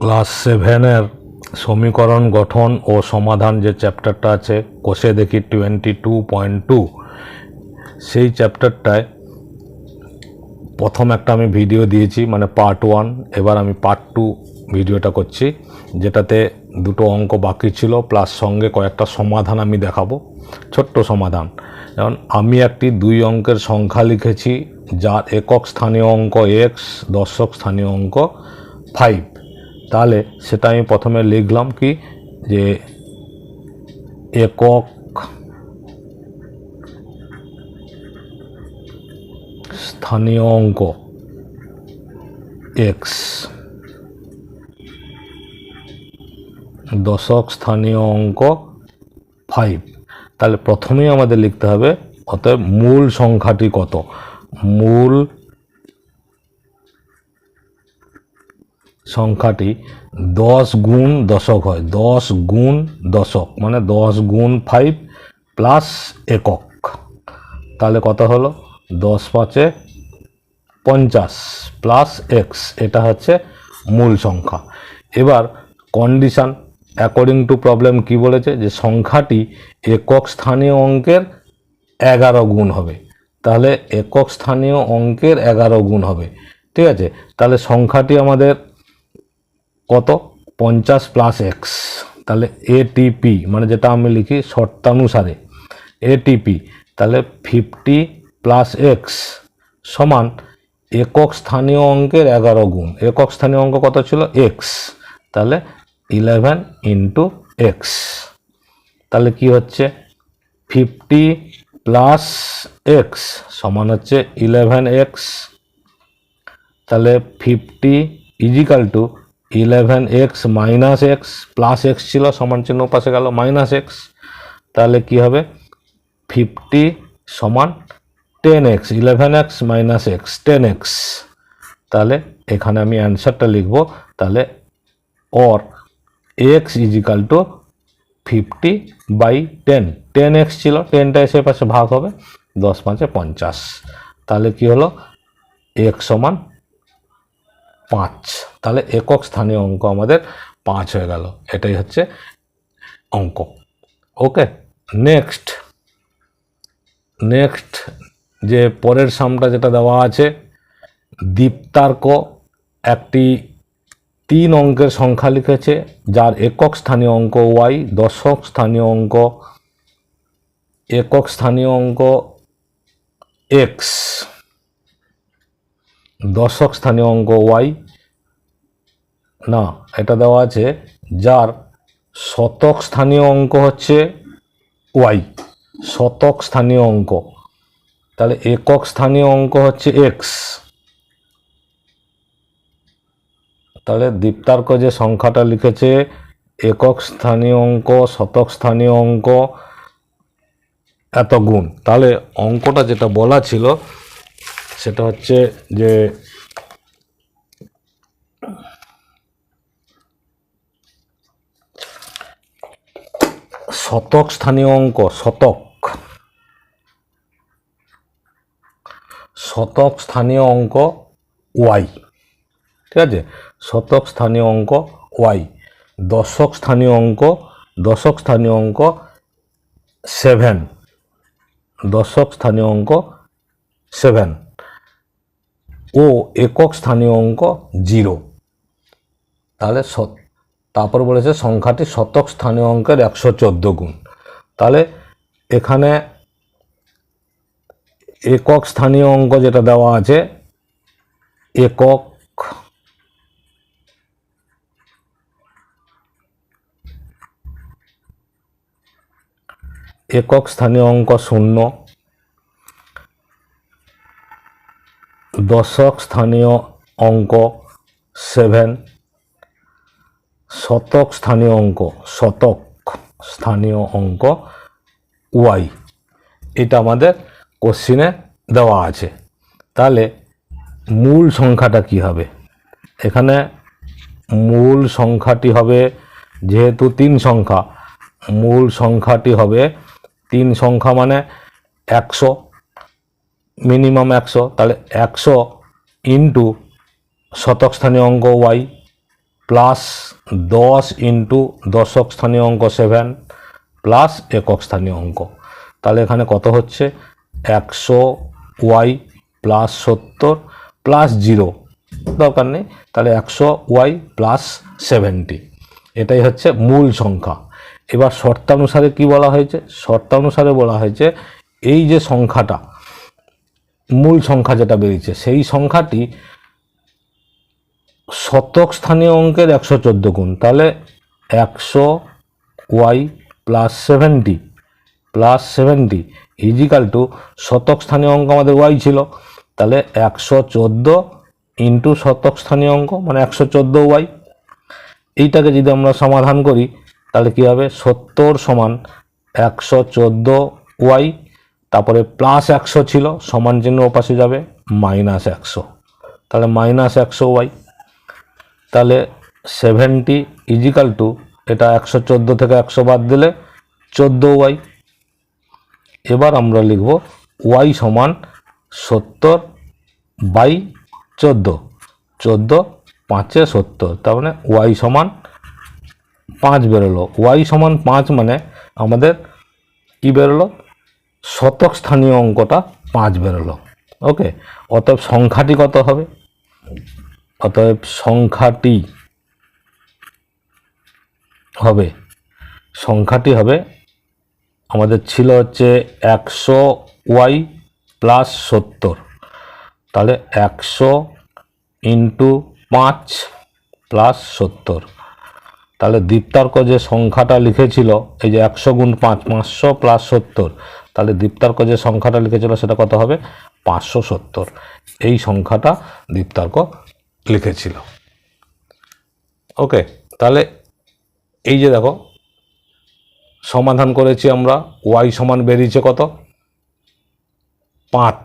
Class 7-এর সমীকরণ গঠন ও সমাধান যে চ্যাপ্টারটা আছে কোষে দেখি 22.2 সেই চ্যাপ্টারটায় প্রথম একটা আমি ভিডিও দিয়েছি মানে পার্ট 1। এবার আমি পার্ট 2 ভিডিওটা করছি, যেটাতে দুটো অঙ্ক বাকি ছিল প্লাস সঙ্গে কয়েকটা সমাধান আমি দেখাবো, ছোট্ট সমাধান। যেমন আমি একটি 2 অঙ্কের সংখ্যা লিখেছি যার একক স্থানীয় অঙ্ক x, দশক স্থানীয় অঙ্ক 5। তাহলে সেটা আমি প্রথমে লিখলাম কি যে একক স্থানীয় অঙ্ক x, দশক স্থানীয় অঙ্ক 5। তাহলে প্রথমেই আমাদের লিখতে হবে অতএব মূল সংখ্যাটি কত। মূল সংখ্যাটি 10 গুণ দশক হয়, 10 গুণ দশক মানে 10 গুণ 5 প্লাস একক। তাহলে কত হলো 10 5 50 প্লাস এক্স, এটা হচ্ছে মূল সংখ্যা। এবার কন্ডিশন অ্যাকর্ডিং টু প্রবলেম কি বলেছে যে সংখ্যাটি একক স্থানীয় অঙ্কের 11 গুণ হবে। তাহলে একক স্থানীয় অঙ্কের 11 গুণ হবে, ঠিক আছে। তাহলে সংখ্যাটি আমাদের কত 50 প্লাস এক্স। তাহলে এটিপি মানে যেটা আমি লিখি শর্তানুসারে এটিপি, তাহলে 50 প্লাস এক্স সমান একক স্থানীয় অঙ্কের 11 গুণ। একক স্থানীয় অঙ্ক কত ছিল এক্স, তাহলে 11 ইন্টু এক্স। তাহলে কি হচ্ছে 50 প্লাস এক্স সমান হচ্ছে 11x। তাহলে 50 equal to 11x minus x, plus x ছিল সমান চিহ্ন পাশে গেল মাইনাস এক্স। তাহলে কি হবে 50 সমান 10x, 11x minus x 10x। তাহলে এখানে আমি অ্যান্সারটা লিখব, তাহলে or x is equal two 50/10। 10x ছিল, 10টা এসে পাশে ভাগ হবে, 10 5 50। তাহলে কি হলো x সমান 5। তাহলে একক স্থানীয় অঙ্ক আমাদের 5 হয়ে গেল। এটাই হচ্ছে অঙ্ক। ওকে, নেক্সট যে পরের সামটা যেটা দেওয়া আছে, দীপ্তার্ক একটি 3 অঙ্কের সংখ্যা লিখেছে যার একক স্থানীয় অঙ্ক y, দশক স্থানীয় অঙ্ক একক স্থানীয় অঙ্ক x, দশক স্থানীয় অঙ্ক y না, এটা দেওয়া আছে যার শতক স্থানীয় অঙ্ক হচ্ছে y, শতক স্থানীয় অঙ্ক। তাহলে একক স্থানীয় অঙ্ক হচ্ছে x। তাহলে দীপ্তার্ক যে সংখ্যাটা লিখেছে একক স্থানীয় অঙ্ক, শতক স্থানীয় অঙ্ক এত গুণ। তাহলে অঙ্কটা যেটা বলা ছিল সেটা হচ্ছে যে শতক স্থানীয় অঙ্ক, শতক স্থানীয় অঙ্ক y, ঠিক আছে, শতক স্থানীয় অঙ্ক y। দশক স্থানীয় অঙ্ক 7, দশক স্থানীয় অঙ্ক 7 ও একক স্থানীয় অঙ্ক 0। তাহলে তারপর বলেছে সংখ্যাটি শতক স্থানীয় অঙ্কের 114 গুণ। তাহলে এখানে একক স্থানীয় অঙ্ক যেটা দেওয়া আছে একক স্থানীয় অঙ্ক 0, দশক স্থানীয় অঙ্ক 7, শতক স্থানীয় অঙ্ক y। এটা আমাদের কোশ্চিনে দেওয়া আছে। তাহলে মূল সংখ্যাটা কি হবে, এখানে মূল সংখ্যাটি হবে যেহেতু 3 সংখ্যা, মূল সংখ্যাটি হবে 3 সংখ্যা মানে 100, মিনিমাম 100। তাহলে 100 ইন্টু শতক স্থানীয় অঙ্ক y, প্লাস 10 ইন্টু দশক স্থানীয় অঙ্ক 7 প্লাস একক স্থানীয় অঙ্ক। তাহলে এখানে কত হচ্ছে 100y প্লাস 70 প্লাস 0 দরকার নেই, তাহলে 100y প্লাস 70 এটাই হচ্ছে মূল সংখ্যা। এবার শর্তানুসারে কি বলা হয়েছে? শর্তানুসারে বলা হয়েছে এই যে সংখ্যাটা মূল সংখ্যা যেটা বেরিয়েছে সেই সংখ্যাটি শতক স্থানীয় অঙ্কের 114 গুণ। তাহলে 100y প্লাস 70 ইজিক্যাল টু শতক স্থানীয় অঙ্ক আমাদের y ছিল, তাহলে 114 ইন্টু শতক স্থানীয় অঙ্ক মানে 114y। এইটাকে যদি আমরা সমাধান করি তাহলে কী হবে? 70 সমান 114y, তারপরে প্লাস 100 ছিল, সমান চিহ্ন ওপাশে যাবে মাইনাস 100, তাহলে মাইনাস 100y। তাহলে 70 ইজিক্যাল টু এটা 114 থেকে 100 বাদ দিলে 14y। এবার আমরা লিখব y সমান 70/14, 14 5 70, তার মানে y সমান 5 বেরোলো। y সমান 5 মানে আমাদের কি বেরোলো? শতক স্থানীয় অঙ্কটা 5 বেরোলো। ওকে, অতএব সংখ্যাটি কত হবে? অতএব সংখ্যাটি হবে আমাদের ছিল হচ্ছে 100y প্লাস 70, তাহলে 100 ইন্টু 5 প্লাস 70। তাহলে দীপ্তার্ক যে সংখ্যাটা লিখেছিল এই যে 100 গুণ 5 500 প্লাস 70, তাহলে দীপ্তার্ক যে সংখ্যাটা লিখেছিল সেটা কত হবে? 570। এই সংখ্যাটা দীপ্তার্ক লিখেছিল। ওকে, তাহলে এই যে দেখো সমাধান করেছি আমরা, y সমান বেরিয়েছে কত? 5।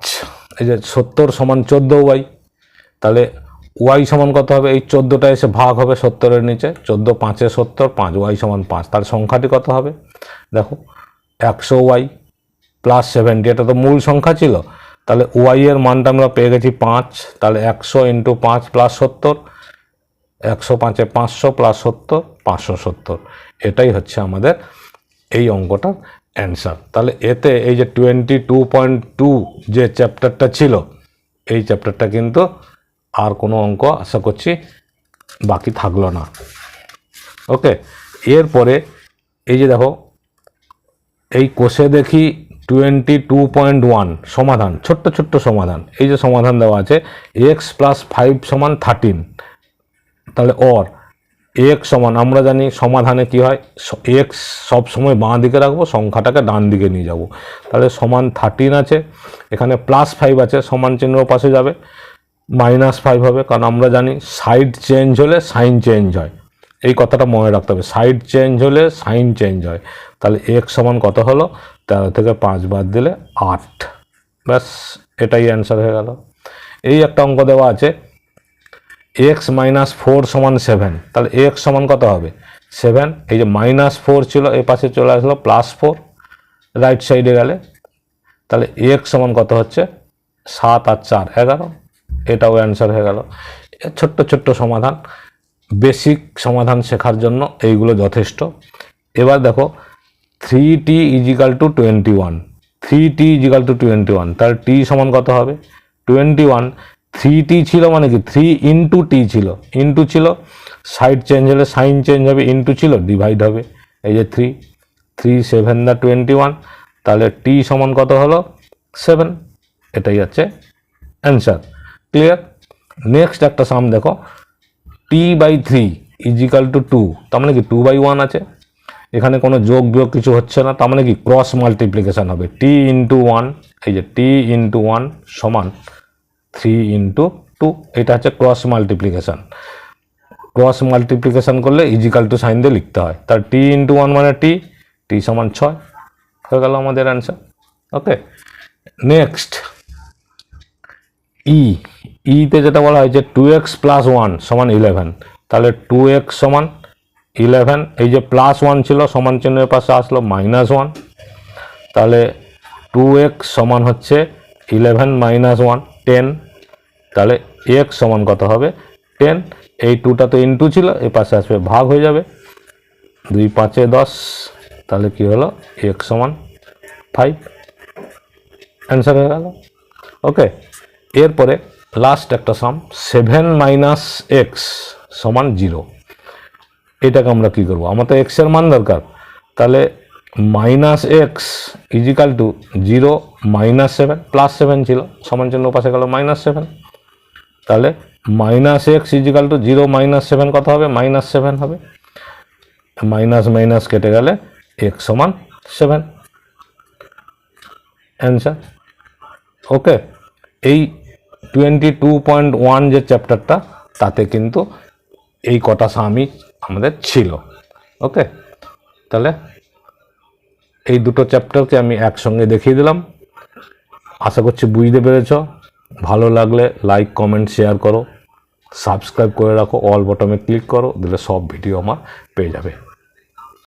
এই যে 70 সমান 14y, তাহলে y সমান কত হবে? এই 14টা এসে ভাগ হবে 70-এর নিচে, 14 5 70, 5 y সমান 5। তার সংখ্যাটি কত হবে? দেখো 100y প্লাস 70, এটা তো মূল সংখ্যা ছিল, তাহলে y এর মানটা আমরা পেয়ে গেছি 5, তাহলে 100 ইন্টু 5 প্লাস 70, 100 5 500 প্লাস 70 570, এটাই হচ্ছে আমাদের এই অঙ্কটার অ্যান্সার। তাহলে এতে এই যে 22.2 যে চ্যাপ্টারটা ছিল এই চ্যাপ্টারটা কিন্তু আর কোনো অঙ্ক আশা করছি বাকি থাকলো না। ওকে, এরপরে এই যে দেখো এই কোষে দেখি 22.1 সমাধান, ছোট্ট ছোট্ট সমাধান। এই যে সমাধান দেওয়া আছে x প্লাস 5 সমান 13, তাহলে অর x সমান, আমরা জানি সমাধানে কি হয়, x সব সময় বাঁ দিকে রাখবো, সংখ্যাটাকে ডান দিকে নিয়ে যাব। তাহলে সমান 13 আছে, এখানে প্লাস 5 আছে, সমান চিহ্ন পাশে যাবে মাইনাস 5 হবে, কারণ আমরা জানি সাইড চেঞ্জ হলে সাইন চেঞ্জ হয়। এই কথাটা মনে রাখতে হবে, সাইড চেঞ্জ হলে সাইন চেঞ্জ হয়। তাহলে x সমান কত হলো? 13 থেকে 5 বাদ দিলে 8, ব্যাস এটাই অ্যান্সার হয়ে গেল। এই একটা অঙ্ক দেওয়া আছে x মাইনাস 4 সমান 7, তাহলে x সমান কত হবে? 7, এই যে মাইনাস 4 ছিল এই পাশে চলে আসলো প্লাস 4 রাইট সাইডে গেলে, তাহলে x সমান কত হচ্ছে? 7 আর 4 11, এটাও অ্যান্সার হয়ে গেল। ছোট্ট ছোট্ট সমাধান, বেসিক সমাধান শেখার জন্য এইগুলো যথেষ্ট। এবার দেখো 3t is equal two 21, 3t is equal two 21, তাহলে t সমান কত হবে? 21, 3t ছিল মানে কি 3 ইন্টু t ছিল, ইন্টু ছিল, সাইড চেঞ্জ হলে সাইন চেঞ্জ হবে, ইন্টু ছিল ডিভাইড হবে, এই যে 3 7 দা 21, তাহলে t সমান কত হলো? 7, এটাই হচ্ছে অ্যান্সার। ক্লিয়ার? নেক্সট একটা সাম দেখো t/3 ইজিক্যাল টু 2, তার মানে কি 2/1 আছে, এখানে কোনো যোগ বিয়োগ কিছু হচ্ছে না, তার মানে কি ক্রস মাল্টিপ্লিকেশান হবে, t ইন্টু 1, এই যে t ইন্টু 1 সমান 3 ইন্টু 2, এটা হচ্ছে ক্রস মাল্টিপ্লিকেশান। ক্রস মাল্টিপ্লিকেশান করলে ইজিক্যাল টু সাইন দিয়ে লিখতে হয়, তার t ইন্টু 1 মানে t সমান 6 হয়ে গেল আমাদের অ্যান্সার। ওকে, নেক্সট তে যেটা বলা হয়েছে 2x প্লাস 1 সমান 11, তাহলে 2x সমান 11, এই যে প্লাস 1 ছিল সমান চিহ্নের পাশে আসলো মাইনাস 1, তাহলে 2x সমান হচ্ছে 11 মাইনাস 1 10, তাহলে x সমান কত হবে? 10। এই 2টা তো ইনটু ছিল, এই পাশে আসবে ভাগ হয়ে যাবে, 2 5 10, তাহলে কি হলো x সমান 5, অ্যান্সার হয়ে গেল। ওকে, এরপরে লাস্ট একটা সাম 7 মাইনাস এক্স সমান 0। এটাকে আমরা কী করবো, আমার তো এক্সের মান দরকার, তাহলে minus x equal to 0 minus 7, plus 7 ছিল, সমান চিহ্ন পাশে গেল -7, তাহলে minus x equal to 0 minus 7 কত হবে, -7 হবে, মাইনাস মাইনাস কেটে গেলে এক্স সমান 7, অ্যান্সার। ওকে, এই 22.1 যে চ্যাপ্টারটা, তাতে কিন্তু এই কটা সামই আমাদের ছিল। ওকে, তাহলে এই দুটো চ্যাপ্টারকে আমি একসঙ্গে দেখিয়ে দিলাম। আশা করছি বুঝতে পেরেছ। ভালো লাগলে লাইক কমেন্ট শেয়ার করো, সাবস্ক্রাইব করে রাখো, অল বটমে ক্লিক করো, দিলে সব ভিডিও আমার পেয়ে যাবে।